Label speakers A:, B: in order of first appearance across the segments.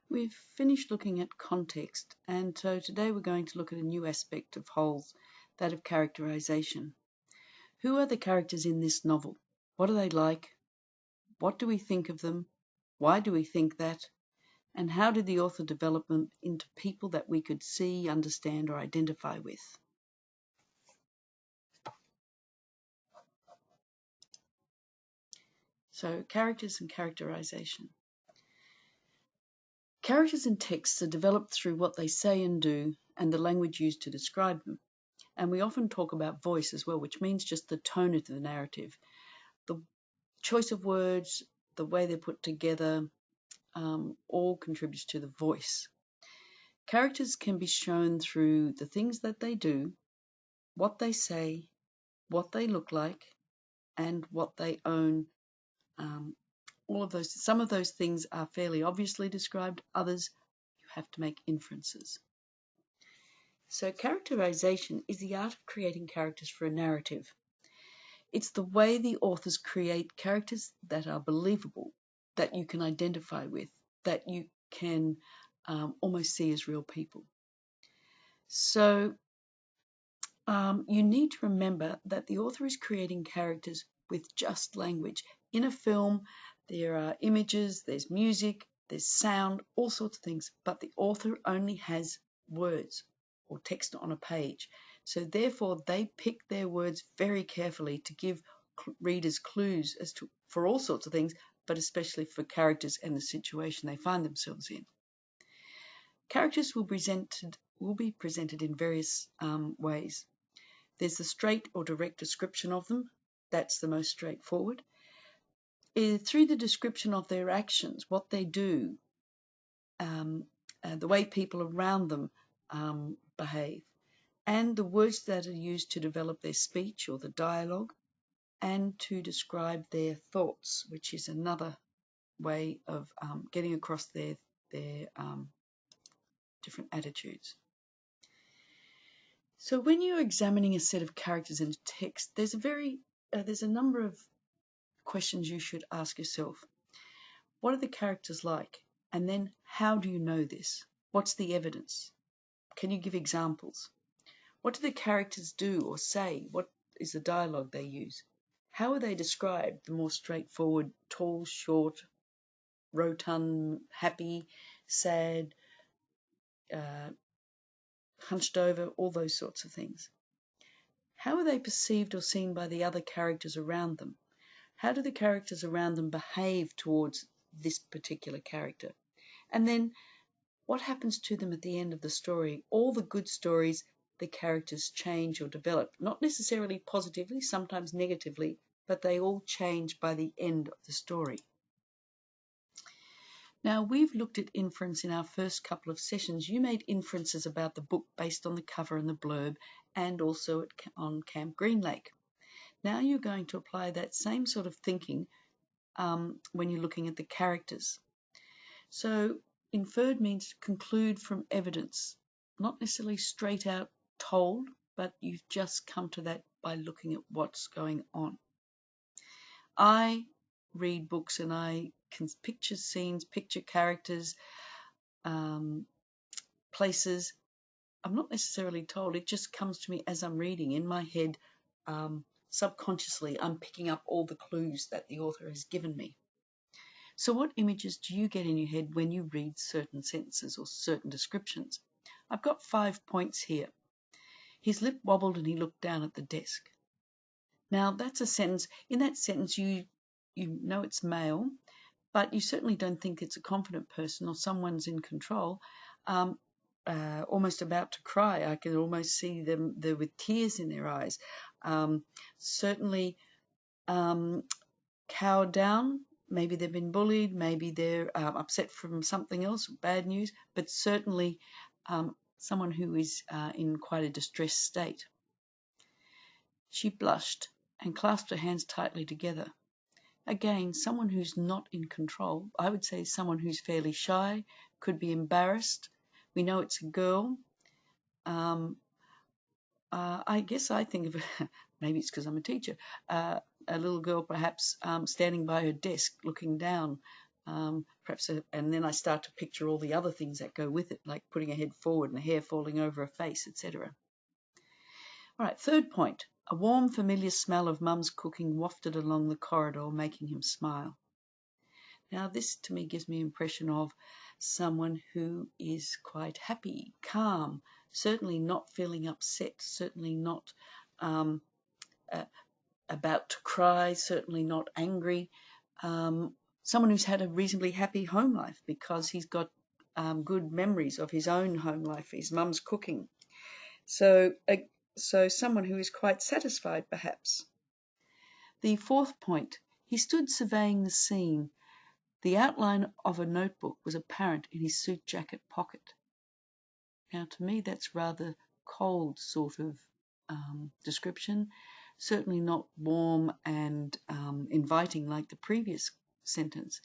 A: We've finished looking at context, and so today we're going to look at a new aspect of wholes, that of characterization. Who are the characters in this novel? What are they like? What do we think of them? Why do we think that? And how did the author develop them into people that we could see, understand, or identify with? So, characters and characterization. Characters in texts are developed through what they say and do and the language used to describe them. And we often talk about voice as well, which means just the tone of the narrative. The choice of words, the way they're put together, all contributes to the voice. Characters can be shown through the things that they do, what they say, what they look like, and what they own. All of those, some of those things are fairly obviously described, others you have to make inferences. So characterization is the art of creating characters for a narrative. It's the way the authors create characters that are believable, that you can identify with, that you can almost see as real people. So you need to remember that the author is creating characters with just language. In a film, there are images, there's music, there's sound, all sorts of things, but the author only has words or text on a page. So therefore, they pick their words very carefully to give readers clues as to for all sorts of things, but especially for characters and the situation they find themselves in. Characters will be presented in various ways. There's the straight or direct description of them. That's the most straightforward. Through the description of their actions, what they do, the way people around them behave, and the words that are used to develop their speech or the dialogue, and to describe their thoughts, which is another way of getting across their different attitudes. So when you're examining a set of characters in a text, there's a number of questions you should ask yourself. What are the characters like? And then how do you know this? What's the evidence? Can you give examples? What do the characters do or say? What is the dialogue they use? How are they described? The more straightforward, tall, short, rotund, happy, sad, hunched over, all those sorts of things. How are they perceived or seen by the other characters around them? How do the characters around them behave towards this particular character? And then what happens to them at the end of the story? All the good stories, the characters change or develop, not necessarily positively, sometimes negatively, but they all change by the end of the story. Now, we've looked at inference in our first couple of sessions. You made inferences about the book based on the cover and the blurb, and also on Camp Green Lake. Now you're going to apply that same sort of thinking when you're looking at the characters. So inferred means conclude from evidence, not necessarily straight out told, but you've just come to that by looking at what's going on. I read books and I can picture scenes, picture characters, places. I'm not necessarily told. It just comes to me as I'm reading in my head. Subconsciously, I'm picking up all the clues that the author has given me. So what images do you get in your head when you read certain sentences or certain descriptions? I've got 5 points here. His lip wobbled and he looked down at the desk. Now, that's a sentence. In that sentence, you know it's male, but you certainly don't think it's a confident person or someone's in control, almost about to cry. I can almost see them there with tears in their eyes. Certainly cowered down. Maybe they've been bullied. Maybe they're upset from something else, bad news, but certainly someone who is in quite a distressed state. She blushed and clasped her hands tightly together. Again, someone who's not in control. I would say someone who's fairly shy, could be embarrassed. We know it's a girl. I guess I think of, maybe it's because I'm a teacher, a little girl perhaps standing by her desk looking down, perhaps, and then I start to picture all the other things that go with it, like putting a head forward and a hair falling over a face, etc. All right, third point. A warm, familiar smell of Mum's cooking wafted along the corridor, making him smile. Now, this to me gives me an impression of someone who is quite happy, calm, certainly not feeling upset, certainly not about to cry, certainly not angry. Someone who's had a reasonably happy home life because he's got good memories of his own home life, his mum's cooking. So someone who is quite satisfied, perhaps. The fourth point, he stood surveying the scene. The outline of a notebook was apparent in his suit jacket pocket. Now, to me, that's rather cold sort of description, certainly not warm and inviting like the previous sentence.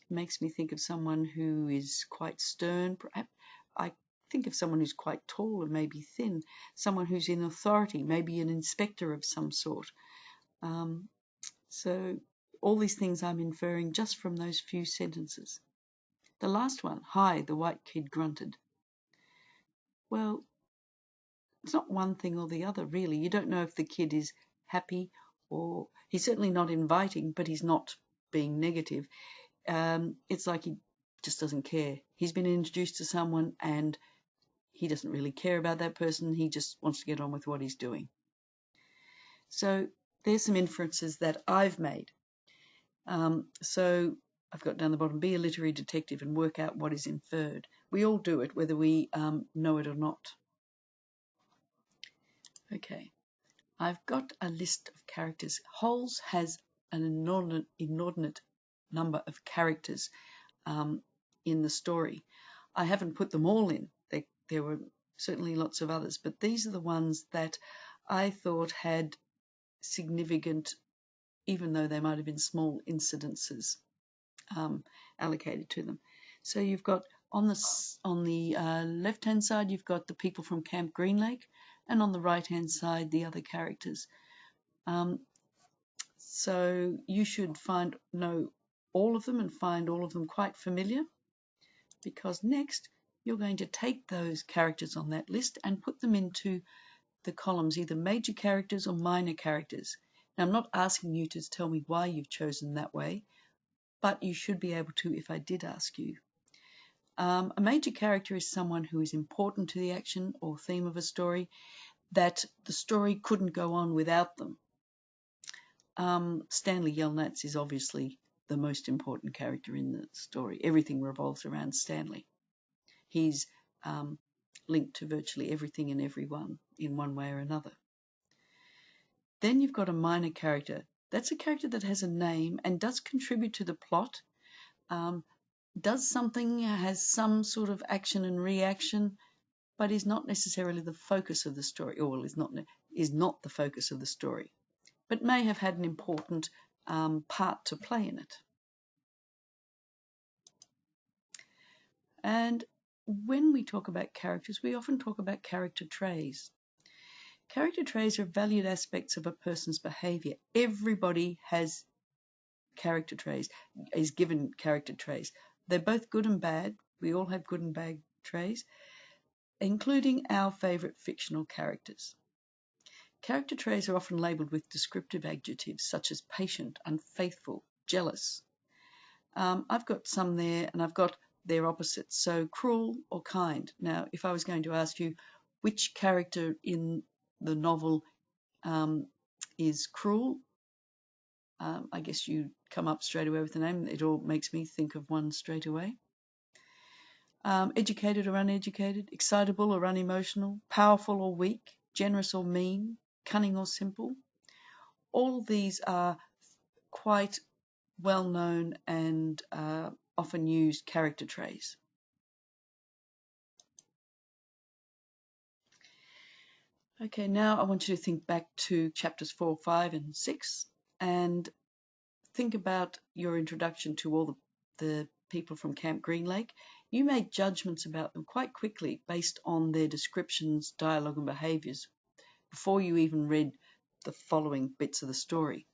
A: It makes me think of someone who is quite stern. Perhaps I think of someone who's quite tall and maybe thin, someone who's in authority, maybe an inspector of some sort. So all these things I'm inferring just from those few sentences. The last one, hi, the white kid grunted. Well, it's not one thing or the other, really. You don't know if the kid is happy or he's certainly not inviting, but he's not being negative. It's like he just doesn't care. He's been introduced to someone and he doesn't really care about that person. He just wants to get on with what he's doing. So there's some inferences that I've made. So I've got down the bottom, be a literary detective and work out what is inferred. We all do it, whether we know it or not. Okay, I've got a list of characters. Holes has an inordinate number of characters in the story. I haven't put them all in. There were certainly lots of others, but these are the ones that I thought had significant, even though they might have been small incidences allocated to them. So you've got on the left-hand side, you've got the people from Camp Green Lake, and on the right-hand side, the other characters. So you should know all of them and find all of them quite familiar, because next you're going to take those characters on that list and put them into the columns, either major characters or minor characters. Now, I'm not asking you to tell me why you've chosen that way, but you should be able to if I did ask you. A major character is someone who is important to the action or theme of a story, that the story couldn't go on without them. Stanley Yelnats is obviously the most important character in the story. Everything revolves around Stanley. He's linked to virtually everything and everyone in one way or another. Then you've got a minor character. That's a character that has a name and does contribute to the plot, does something, has some sort of action and reaction, but is not necessarily the focus of the story, or is not the focus of the story, but may have had an important part to play in it. And when we talk about characters, we often talk about character traits. Character traits are valued aspects of a person's behaviour. Everybody has character traits, is given character traits. They're both good and bad. We all have good and bad traits, including our favourite fictional characters. Character traits are often labelled with descriptive adjectives such as patient, unfaithful, jealous. I've got some there, and I've got their opposites, so cruel or kind. Now, if I was going to ask you which character in the novel is cruel, I guess you come up straight away with the name. It all makes me think of one straight away. Educated or uneducated, excitable or unemotional, powerful or weak, generous or mean, cunning or simple. All these are quite well-known and often used character traits. Okay, now I want you to think back to chapters 4, 5, and 6 and think about your introduction to all the people from Camp Green Lake. You made judgments about them quite quickly based on their descriptions, dialogue, and behaviours before you even read the following bits of the story.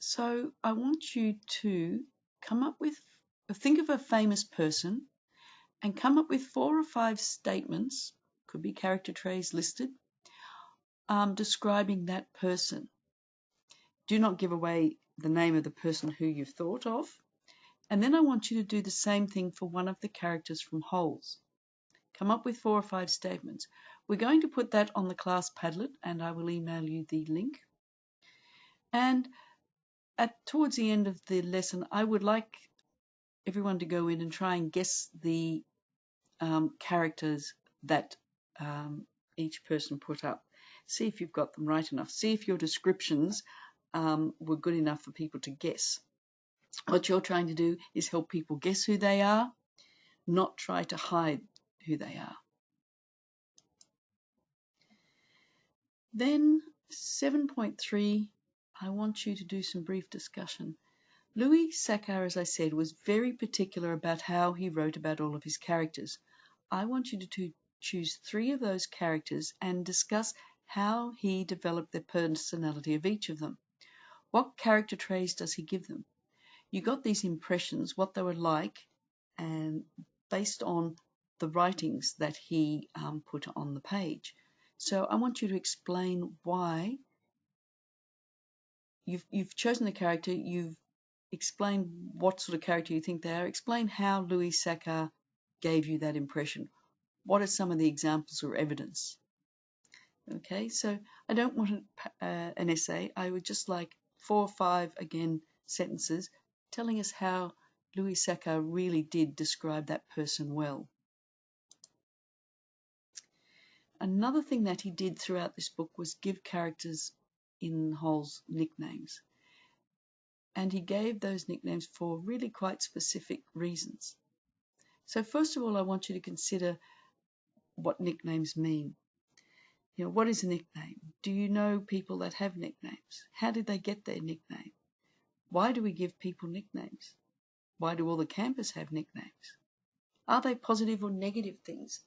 A: So I want you to think of a famous person and come up with 4 or 5 statements, could be character traits listed, describing that person. Do not give away the name of the person who you've thought of. And then I want you to do the same thing for one of the characters from Holes. Come up with 4 or 5 statements. We're going to put that on the class Padlet, and I will email you the link. And towards the end of the lesson, I would like everyone to go in and try and guess the characters that each person put up. See if you've got them right enough. See if your descriptions were good enough for people to guess. What you're trying to do is help people guess who they are, not try to hide who they are. Then 7.3, I want you to do some brief discussion. Louis Sachar, as I said, was very particular about how he wrote about all of his characters. I want you to choose 3 of those characters and discuss how he developed the personality of each of them. What character traits does he give them? You got these impressions, what they were like, and based on the writings that he put on the page. So I want you to explain why you've chosen the character, you've explained what sort of character you think they are, explain how Louis Sachar gave you that impression. What are some of the examples or evidence? Okay, so I don't want an essay. I would just like 4 or 5, again, sentences telling us how Louis Sachar really did describe that person well. Another thing that he did throughout this book was give characters in Holes nicknames. And he gave those nicknames for really quite specific reasons. So first of all, I want you to consider what nicknames mean. You know, what is a nickname? Do you know people that have nicknames? How did they get their nickname? Why do we give people nicknames? Why do all the campers have nicknames? Are they positive or negative things?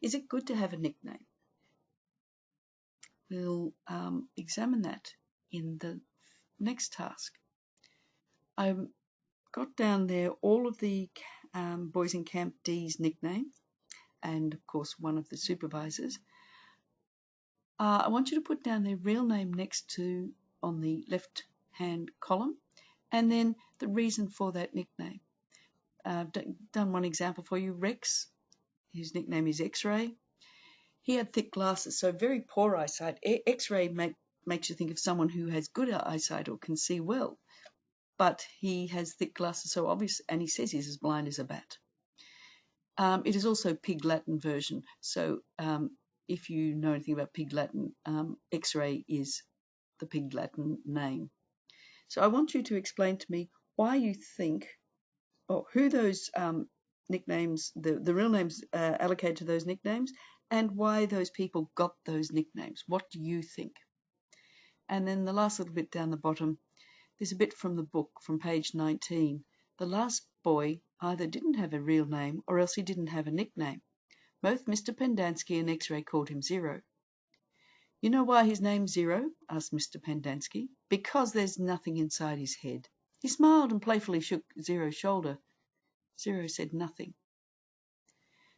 A: Is it good to have a nickname? We'll examine that in the next task. I got down there all of the boys in Camp D's nickname, and of course one of the supervisors. I want you to put down their real name next to on the left hand column, and then the reason for that nickname. I've done one example for you. Rex, his nickname is X-Ray. He had thick glasses, so very poor eyesight. X-Ray makes you think of someone who has good eyesight or can see well, but he has thick glasses, so obvious, and he says he's as blind as a bat. It is also Pig Latin version, so if you know anything about Pig Latin, X-Ray is the Pig Latin name. So I want you to explain to me why you think, or who those nicknames, the real names allocated to those nicknames, and why those people got those nicknames. What do you think? And then the last little bit down the bottom, there's a bit from the book from page 19. The last boy either didn't have a real name or else he didn't have a nickname. Both Mr. Pendanski and X-Ray called him Zero. You know why his name's Zero? Asked Mr. Pendanski. Because there's nothing inside his head. He smiled and playfully shook Zero's shoulder. Zero said nothing.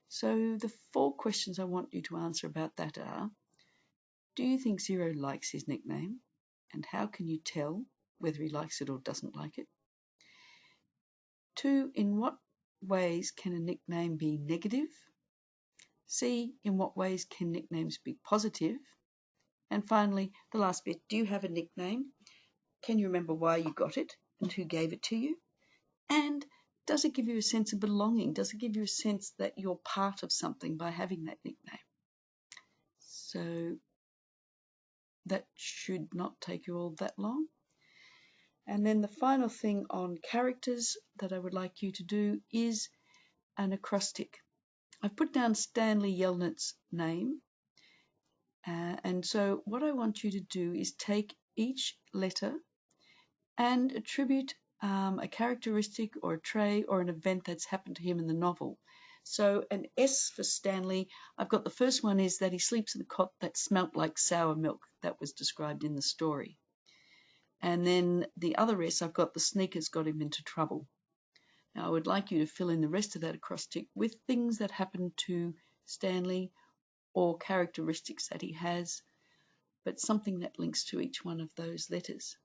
A: So the 4 questions I want you to answer about that are, do you think Zero likes his nickname? And how can you tell whether he likes it or doesn't like it? 2, in what ways can a nickname be negative? C, in what ways can nicknames be positive? And finally, the last bit, do you have a nickname? Can you remember why you got it and who gave it to you? And does it give you a sense of belonging? Does it give you a sense that you're part of something by having that nickname? So that should not take you all that long. And then the final thing on characters that I would like you to do is an acrostic. I've put down Stanley Yelnat's name. And so what I want you to do is take each letter and attribute a characteristic or a trait or an event that's happened to him in the novel. So an S for Stanley, I've got the first one is that he sleeps in a cot that smelt like sour milk. That was described in the story. And then the other S, I've got the sneakers got him into trouble. Now I would like you to fill in the rest of that acrostic with things that happen to Stanley or characteristics that he has, but something that links to each one of those letters.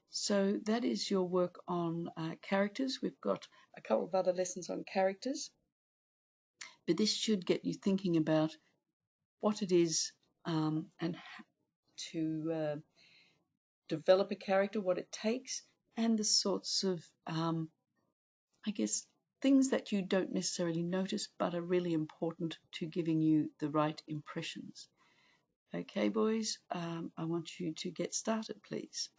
A: So that is your work on characters. We've got a couple of other lessons on characters, but this should get you thinking about what it is and to develop a character, what it takes, and the sorts of, I guess, things that you don't necessarily notice but are really important to giving you the right impressions. Okay, boys, I want you to get started, please.